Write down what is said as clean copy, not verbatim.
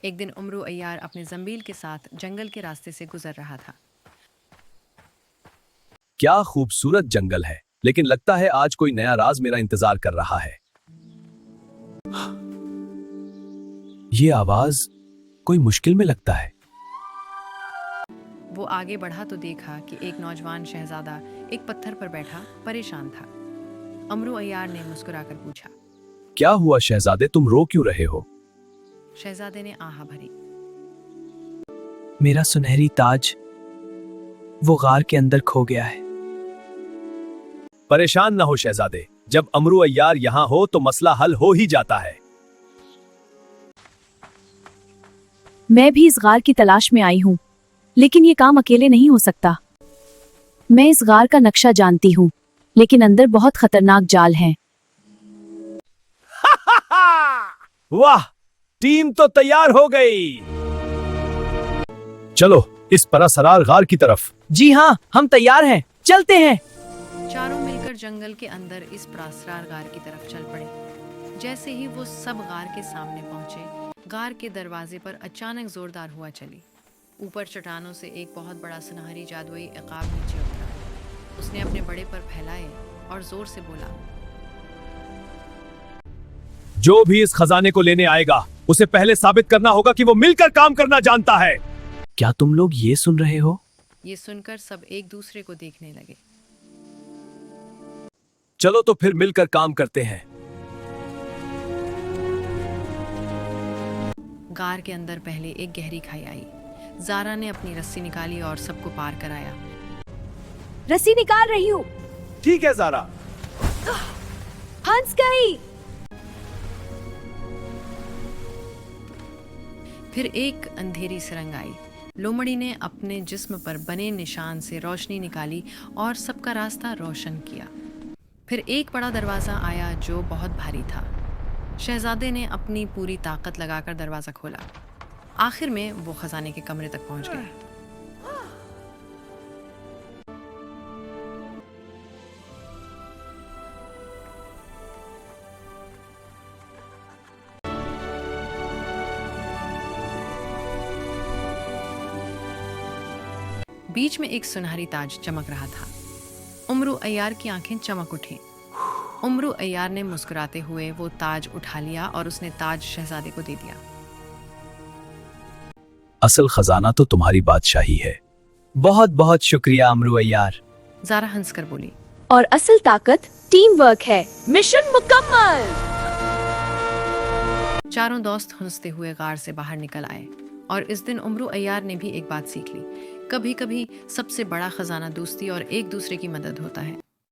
एक दिन उमरू अय्यार अपने जंबील के साथ जंगल के रास्ते से गुजर रहा था। क्या खूबसूरत जंगल है, लेकिन लगता है आज कोई नया राज मेरा इंतजार कर रहा है। ये आवाज कोई मुश्किल में लगता है। वो आगे बढ़ा तो देखा कि एक नौजवान शहजादा एक पत्थर पर बैठा परेशान था। उमरू अय्यार ने मुस्कुराकर पूछा। क्या हुआ शहजादे, तुम रो क्यों रहे हो? शहजादे ने आहा भरी। मेरा सुनहरी ताज वो गार के अंदर खो गया है। परेशान न हो शहजादे, जब उमरू अय्यार यहाँ हो तो मसला हल हो ही जाता है। मैं भी इस गार की तलाश में आई हूँ, लेकिन ये काम अकेले नहीं हो सकता। मैं इस गार का नक्शा जानती हूँ, लेकिन अंदर बहुत खतरनाक जाल हैं। वाह, टीम तो तैयार हो गई। चलो इस परअसरार गार की तरफ। जी हाँ, हम तैयार हैं, चलते हैं। चारों मिलकर जंगल के अंदर इस प्रासरार गार की तरफ चल पड़े। जैसे ही वो सब गार के सामने पहुंचे, गार के दरवाजे पर अचानक जोरदार हुआ चली। ऊपर चट्टानों से एक बहुत बड़ा सुनहरी जादुई इक़ाब नीचे उतरा। उसने अपने बड़े पर फैलाए और जोर से बोला, जो भी इस खजाने को लेने आएगा उसे पहले साबित करना होगा कि वो मिलकर काम करना जानता है। क्या तुम लोग ये सुन रहे हो? ये सुनकर सब एक दूसरे को देखने लगे। चलो तो फिर मिलकर काम करते हैं। गार के अंदर पहले एक गहरी खाई आई। ज़ारा ने अपनी रस्सी निकाली और सबको पार कराया। रस्सी निकाल रही हूँ। ठीक है ज़ारा। फंस गई। फिर एक अंधेरी सुरंग आई। लोमड़ी ने अपने जिस्म पर बने निशान से रोशनी निकाली और सबका रास्ता रोशन किया। फिर एक बड़ा दरवाज़ा आया जो बहुत भारी था। शहजादे ने अपनी पूरी ताकत लगाकर दरवाज़ा खोला। आखिर में वो खजाने के कमरे तक पहुंच गए। बीच में एक सुनहरी ताज चमक रहा था। उमरू अय्यार की आंखें चमक उठी। उमरू अय्यार ने मुस्कुराते हुए वो ताज उठा लिया और उसने ताज शहजादे को दे दिया। असल खजाना तो तुम्हारी बादशाही है। बहुत बहुत शुक्रिया उमरू अय्यार। ज़ारा हंसकर बोली। और असल ताकत टीम वर्क है। मिशन मुकम्मल। चारों दोस्त हंसते हुए गार से बाहर निकल आए और इस दिन उमरू अय्यार ने भी एक बात सीख ली। कभी कभी सबसे बड़ा खजाना दोस्ती और एक दूसरे की मदद होता है।